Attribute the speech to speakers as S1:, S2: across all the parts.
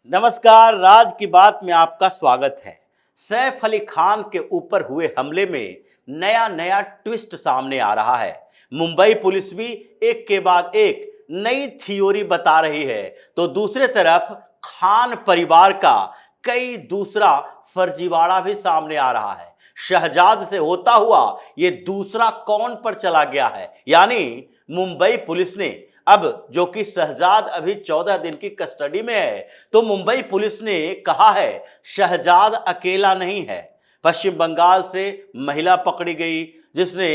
S1: नमस्कार, राज की बात में आपका स्वागत है। सैफ अली खान के ऊपर हुए हमले में नया नया ट्विस्ट सामने आ रहा है। मुंबई पुलिस भी एक के बाद एक नई थ्योरी बता रही है, तो दूसरे तरफ खान परिवार का कई दूसरा फर्जीवाड़ा भी सामने आ रहा है। शहजाद से होता हुआ ये दूसरा कौन पर चला गया है, यानी मुंबई पुलिस ने अब जो कि शहजाद अभी 14 दिन की कस्टडी में है, तो मुंबई पुलिस ने कहा है शहजाद अकेला नहीं है। पश्चिम बंगाल से महिला पकड़ी गई जिसने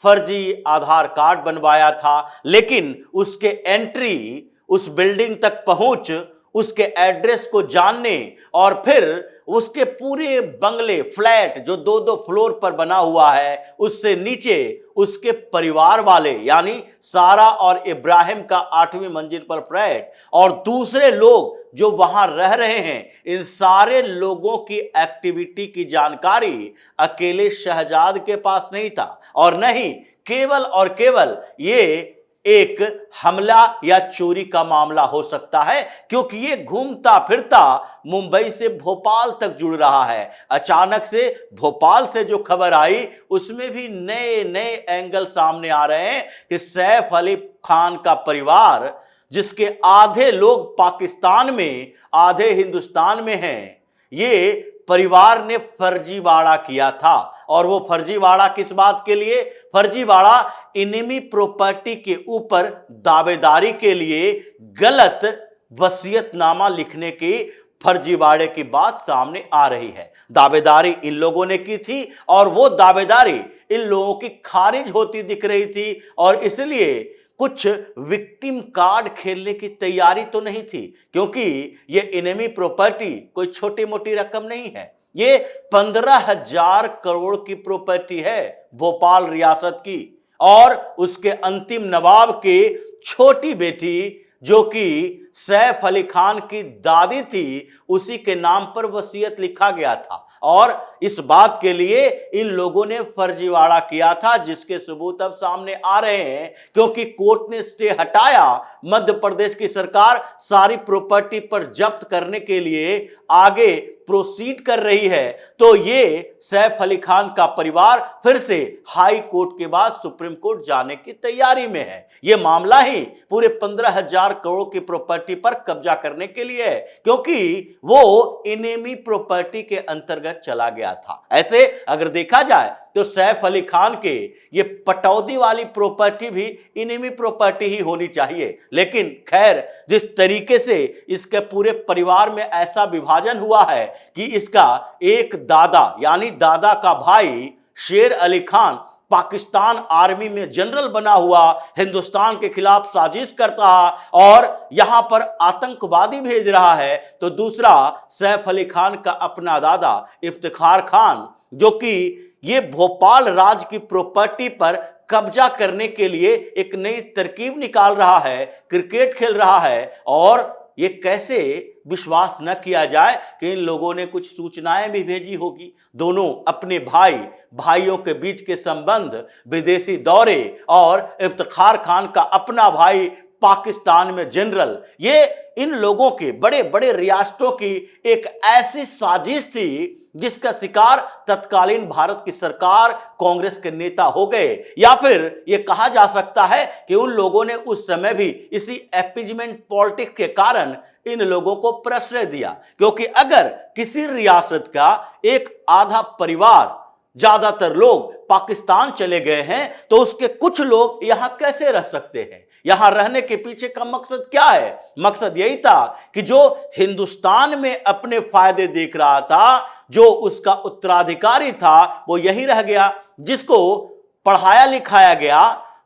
S1: फर्जी आधार कार्ड बनवाया था, लेकिन उसके एंट्री, उस बिल्डिंग तक पहुंच, उसके एड्रेस को जानने और फिर उसके पूरे बंगले, फ्लैट जो दो दो फ्लोर पर बना हुआ है, उससे नीचे उसके परिवार वाले यानी सारा और इब्राहिम का 8वीं मंजिल पर फ्लैट और दूसरे लोग जो वहां रह रहे हैं, इन सारे लोगों की एक्टिविटी की जानकारी अकेले शहजाद के पास नहीं था। और नहीं केवल और केवल ये एक हमला या चोरी का मामला हो सकता है, क्योंकि ये घूमता फिरता मुंबई से भोपाल तक जुड़ रहा है। अचानक से भोपाल से जो खबर आई उसमें भी नए नए एंगल सामने आ रहे हैं कि सैफ अली खान का परिवार, जिसके आधे लोग पाकिस्तान में आधे हिंदुस्तान में हैं, ये परिवार ने फर्जीवाड़ा किया था। और वो फर्जीवाड़ा किस बात के लिए? फर्जीवाड़ा इनेमी प्रॉपर्टी के ऊपर दावेदारी के लिए गलत वसीयतनामा लिखने की फर्जीवाड़े की बात सामने आ रही है। दावेदारी इन लोगों ने की थी और वो दावेदारी इन लोगों की खारिज होती दिख रही थी, और इसलिए कुछ विक्टिम कार्ड खेलने की तैयारी तो नहीं थी, क्योंकि ये इनेमी प्रॉपर्टी कोई छोटी मोटी रकम नहीं है। ये 15,000 करोड़ की प्रॉपर्टी है भोपाल रियासत की, और उसके अंतिम नवाब की छोटी बेटी जो कि सैफ अली खान की दादी थी, उसी के नाम पर वसीयत लिखा गया था। और इस बात के लिए इन लोगों ने फर्जीवाड़ा किया था, जिसके सबूत अब सामने आ रहे हैं, क्योंकि कोर्ट ने स्टे हटाया। मध्य प्रदेश की सरकार सारी प्रॉपर्टी पर जब्त करने के लिए आगे प्रोसीड कर रही है, तो ये सैफ अली खान का परिवार फिर से हाई कोर्ट के बाद सुप्रीम कोर्ट जाने की तैयारी में है। ये मामला ही पूरे 15,000 करोड़ की प्रॉपर्टी पर कब्जा करने के लिए है, क्योंकि वो इनेमी प्रॉपर्टी के अंतर्गत चला गया था। ऐसे अगर देखा जाए तो सैफ अली खान के ये पटौदी वाली प्रॉपर्टी भी इनेमी प्रॉपर्टी ही होनी चाहिए, लेकिन खैर जिस तरीके से इसके पूरे परिवार में ऐसा विभाजन हुआ है कि इसका एक दादा यानी दादा का भाई शेर अली खान पाकिस्तान आर्मी में जनरल बना हुआ, हिंदुस्तान के खिलाफ साजिश करता और यहां पर आतंकवादी भेज रहा है, तो दूसरा सैफ अली खान का अपना दादा इफ्तिखार खान, जो कि ये भोपाल राज की प्रॉपर्टी पर कब्जा करने के लिए एक नई तरकीब निकाल रहा है, क्रिकेट खेल रहा है। और ये कैसे विश्वास न किया जाए कि इन लोगों ने कुछ सूचनाएं भी भेजी होगी। दोनों अपने भाइयों के बीच के संबंध, विदेशी दौरे और इफ्तिखार खान का अपना भाई पाकिस्तान में जनरल, ये इन लोगों के बड़े बड़े रियासतों की एक ऐसी साजिश थी जिसका शिकार तत्कालीन भारत की सरकार, कांग्रेस के नेता हो गए। या फिर यह कहा जा सकता है कि उन लोगों ने उस समय भी इसी एपीजमेंट पॉलिटिक्स के कारण इन लोगों को प्रश्रय दिया, क्योंकि अगर किसी रियासत का एक आधा परिवार, ज्यादातर लोग पाकिस्तान चले गए हैं, तो उसके कुछ लोग यहां कैसे रह सकते हैं? यहां रहने के पीछे का मकसद क्या है? मकसद यही था कि जो हिंदुस्तान में अपने फायदे देख रहा था, जो उसका उत्तराधिकारी था, वो यही रह गया। जिसको पढ़ाया लिखाया गया,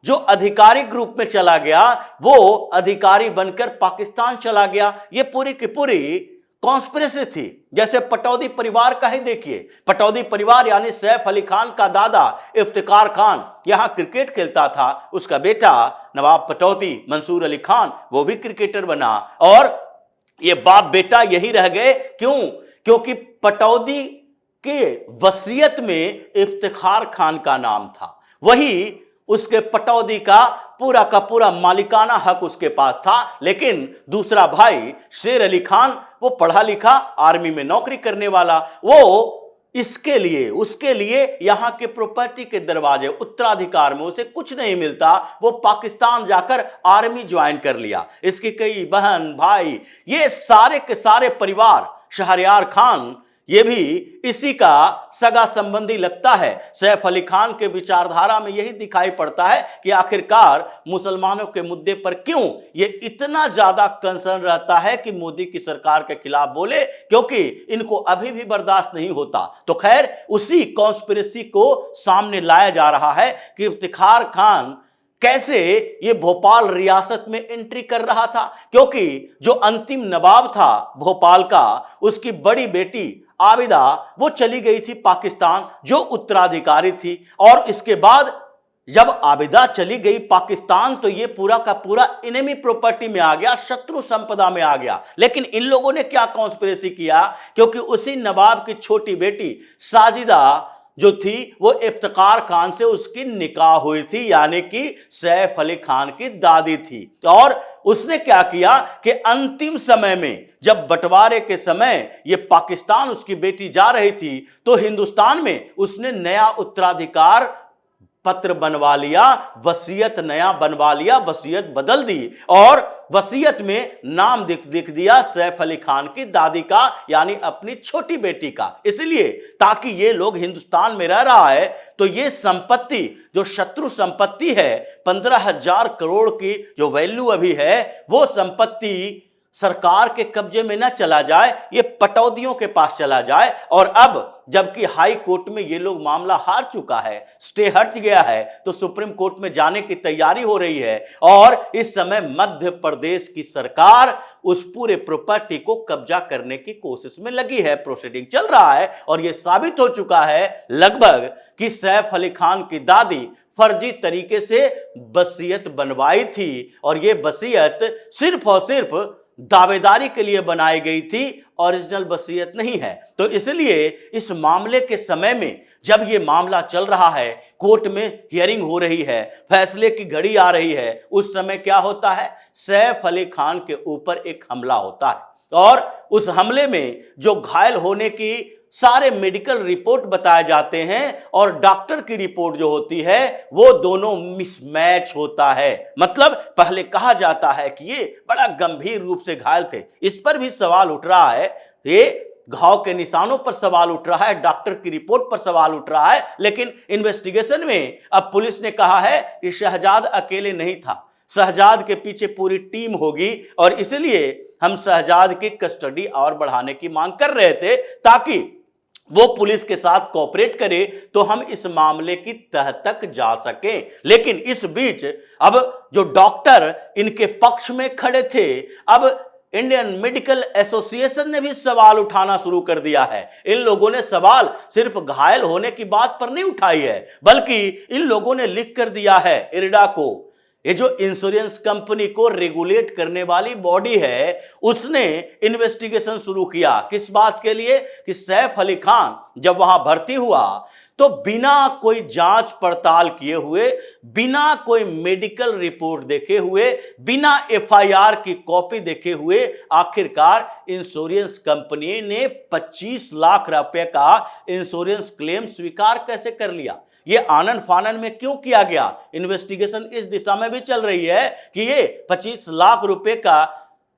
S1: जो अधिकारी ग्रुप में चला गया, वो अधिकारी बनकर पाकिस्तान चला गया। ये पूरी की पूरी कॉन्स्पिरेसी थी। जैसे पटौदी परिवार का ही देखिए, पटौदी परिवार यानी सैफ अली खान का दादा इफ्तिखार खान यहां क्रिकेट खेलता था, उसका बेटा नवाब पटौदी मंसूर अली खान वो भी क्रिकेटर बना, और ये बाप बेटा यही रह गए। क्यों? क्योंकि पटौदी के वसीयत में इफ्तिखार खान का नाम था। वही उसके पटौदी का पूरा मालिकाना हक उसके पास था। लेकिन दूसरा भाई शेर अली खान, वो पढ़ा लिखा, आर्मी में नौकरी करने वाला, वो इसके लिए उसके लिए यहां के प्रॉपर्टी के दरवाजे, उत्तराधिकार में उसे कुछ नहीं मिलता। वो पाकिस्तान जाकर आर्मी ज्वाइन कर लिया। इसकी कई बहन भाई, ये सारे के सारे परिवार, शहरयार खान ये भी इसी का सगा संबंधी लगता है। सैफ अली खान के विचारधारा में यही दिखाई पड़ता है कि आखिरकार मुसलमानों के मुद्दे पर क्यों ये इतना ज्यादा कंसर्न रहता है कि मोदी की सरकार के खिलाफ बोले, क्योंकि इनको अभी भी बर्दाश्त नहीं होता। तो खैर, उसी कॉन्स्पिरेसी को सामने लाया जा रहा है कि इफ्तिखार खान कैसे ये भोपाल रियासत में एंट्री कर रहा था, क्योंकि जो अंतिम नवाब था भोपाल का, उसकी बड़ी बेटी आबिदा, वो चली गई थी पाकिस्तान, जो उत्तराधिकारी थी। और इसके बाद जब आबिदा चली गई पाकिस्तान, तो ये पूरा का पूरा इनेमी प्रॉपर्टी में आ गया, शत्रु संपदा में आ गया। लेकिन इन लोगों ने क्या कॉन्स्पिरेसी किया, क्योंकि उसी नवाब की छोटी बेटी साजिदा जो थी, वो इफ्तिखार खान से उसकी निकाह हुई थी, यानी कि सैफ अली खान की दादी थी। और उसने क्या किया कि अंतिम समय में, जब बंटवारे के समय ये पाकिस्तान उसकी बेटी जा रही थी, तो हिंदुस्तान में उसने नया उत्तराधिकार पत्र बनवा लिया, वसीयत नया बनवा लिया, वसीयत बदल दी और वसीयत में नाम लिख दिया सैफ अली खान की दादी का, यानी अपनी छोटी बेटी का। इसलिए ताकि ये लोग हिंदुस्तान में रह रहा है, तो ये संपत्ति जो शत्रु संपत्ति है, 15,000 करोड़ की जो वैल्यू अभी है, वो संपत्ति सरकार के कब्जे में न चला जाए, ये पटौदियों के पास चला जाए। और अब जबकि हाई कोर्ट में ये लोग मामला हार चुका है, स्टे हट गया है, तो सुप्रीम कोर्ट में जाने की तैयारी हो रही है। और इस समय मध्य प्रदेश की सरकार उस पूरे प्रॉपर्टी को कब्जा करने की कोशिश में लगी है, प्रोसीडिंग चल रहा है। और यह साबित हो चुका है लगभग कि सैफ अली खान की दादी फर्जी तरीके से वसीयत बनवाई थी, और यह वसीयत सिर्फ और सिर्फ दावेदारी के लिए बनाई गई थी, ओरिजिनल वसीयत नहीं है। तो इसलिए इस मामले के समय में, जब ये मामला चल रहा है, कोर्ट में हियरिंग हो रही है, फैसले की घड़ी आ रही है, उस समय क्या होता है, सैफ अली खान के ऊपर एक हमला होता है। और उस हमले में जो घायल होने की सारे मेडिकल रिपोर्ट बताए जाते हैं, और डॉक्टर की रिपोर्ट जो होती है, वो दोनों मिसमैच होता है। मतलब पहले कहा जाता है कि ये बड़ा गंभीर रूप से घायल थे, इस पर भी सवाल उठ रहा है, ये घाव के निशानों पर सवाल उठ रहा है, डॉक्टर की रिपोर्ट पर सवाल उठ रहा है। लेकिन इन्वेस्टिगेशन में अब पुलिस ने कहा है कि शहजाद अकेले नहीं था, शहजाद के पीछे पूरी टीम होगी, और इसलिए हम शहजाद की कस्टडी और बढ़ाने की मांग कर रहे थे, ताकि वो पुलिस के साथ कोऑपरेट करे, तो हम इस मामले की तह तक जा सकें। लेकिन इस बीच अब जो डॉक्टर इनके पक्ष में खड़े थे, अब इंडियन मेडिकल एसोसिएशन ने भी सवाल उठाना शुरू कर दिया है। इन लोगों ने सवाल सिर्फ घायल होने की बात पर नहीं उठाई है, बल्कि इन लोगों ने लिख कर दिया है इरडा को, ये जो इंश्योरेंस कंपनी को रेगुलेट करने वाली बॉडी है, उसने इन्वेस्टिगेशन शुरू किया। किस बात के लिए, कि सैफ अली खान जब वहां भर्ती हुआ, तो बिना कोई जांच पड़ताल किए हुए, बिना कोई मेडिकल रिपोर्ट देखे हुए, बिना एफआईआर की कॉपी देखे हुए, आखिरकार इंश्योरेंस कंपनी ने 25 लाख रुपए का इंश्योरेंस क्लेम स्वीकार कैसे कर लिया? ये आनन फानन में क्यों किया गया? इन्वेस्टिगेशन इस दिशा में भी चल रही है कि ये 25 लाख रुपए का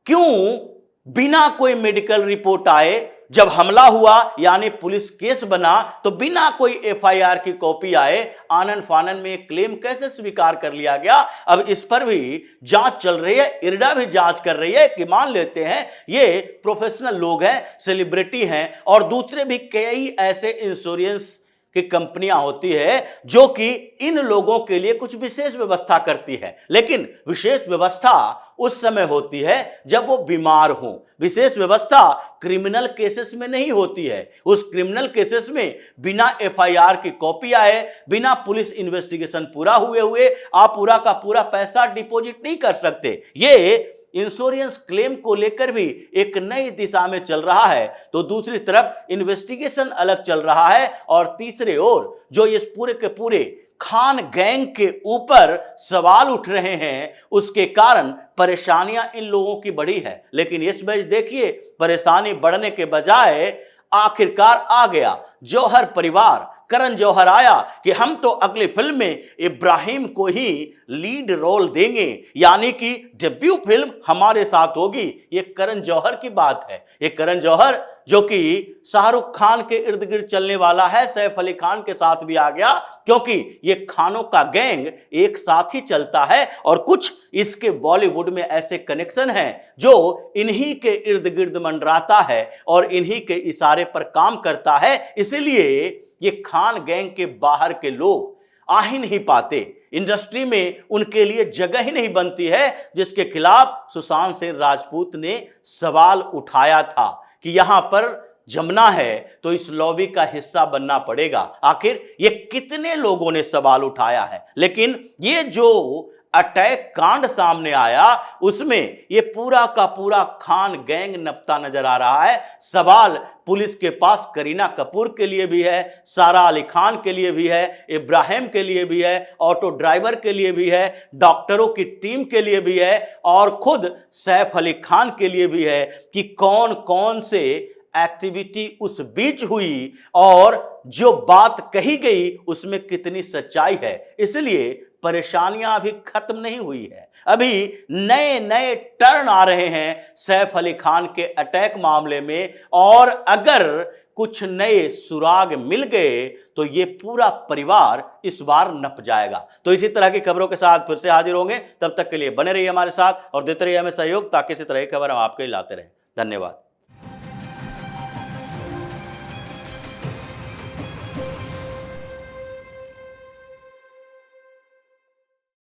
S1: क्यों बिना कोई मेडिकल रिपोर्ट आए, जब हमला हुआ यानी पुलिस केस बना, तो बिना कोई एफआईआर की कॉपी आए, आनन फानन में एक क्लेम कैसे स्वीकार कर लिया गया? अब इस पर भी जांच चल रही है, इरडा भी जांच कर रही है कि मान लेते हैं ये प्रोफेशनल लोग हैं, सेलिब्रिटी हैं, और दूसरे भी कई ऐसे इंश्योरेंस की कंपनियां होती है जो कि इन लोगों के लिए कुछ विशेष व्यवस्था करती है। लेकिन विशेष व्यवस्था उस समय होती है जब वो बीमार हो। विशेष व्यवस्था क्रिमिनल केसेस में नहीं होती है। उस क्रिमिनल केसेस में बिना एफआईआर की कॉपी आए, बिना पुलिस इन्वेस्टिगेशन पूरा हुए आप पूरा का पूरा पैसा डिपॉजिट नहीं कर सकते। ये इंश्योरेंस क्लेम को लेकर भी एक नई दिशा में चल रहा है। तो दूसरी तरफ इन्वेस्टिगेशन अलग चल रहा है, और तीसरे ओर जो इस पूरे के पूरे खान गैंग के ऊपर सवाल उठ रहे हैं, उसके कारण परेशानियां इन लोगों की बढ़ी है। लेकिन इस बीच देखिए, परेशानी बढ़ने के बजाय आखिरकार आ गया जौहर परिवार। करण जौहर आया कि हम तो अगली फिल्म में इब्राहिम को ही लीड रोल देंगे, यानी कि डेब्यू फिल्म हमारे साथ होगी। ये करण जौहर की बात है। ये करण जौहर जो कि शाहरुख खान के इर्द गिर्द चलने वाला है, सैफ अली खान के साथ भी आ गया, क्योंकि ये खानों का गैंग एक साथ ही चलता है और कुछ इसके बॉलीवुड में ऐसे कनेक्शन हैं जो इन्हीं के इर्द गिर्द मंडराता है और इन्हीं के इशारे पर काम करता है। इसलिए ये खान गैंग के बाहर के लोग आ ही नहीं पाते, इंडस्ट्री में उनके लिए जगह ही नहीं बनती है, जिसके खिलाफ सुशांत सिंह राजपूत ने सवाल उठाया था कि यहां पर जमना है तो इस लॉबी का हिस्सा बनना पड़ेगा। आखिर ये कितने लोगों ने सवाल उठाया है, लेकिन ये जो अटैक कांड सामने आया उसमें ये पूरा का पूरा खान गैंग नपता नजर आ रहा है। सवाल पुलिस के पास करीना कपूर के लिए भी है, सारा अली खान के लिए भी है, इब्राहिम के लिए भी है, ऑटो ड्राइवर के लिए भी है, डॉक्टरों की टीम के लिए भी है और खुद सैफ अली खान के लिए भी है कि कौन कौन से एक्टिविटी उस बीच हुई और जो बात कही गई उसमें कितनी सच्चाई है। इसलिए परेशानियां अभी खत्म नहीं हुई है, अभी नए नए टर्न आ रहे हैं सैफ अली खान के अटैक मामले में, और अगर कुछ नए सुराग मिल गए तो ये पूरा परिवार इस बार नप जाएगा। तो इसी तरह की खबरों के साथ फिर से हाजिर होंगे, तब तक के लिए बने रहिए हमारे साथ और देते रहिए हमें सहयोग, ताकि इसी तरह की खबर हम आपके लिए लाते रहें। धन्यवाद।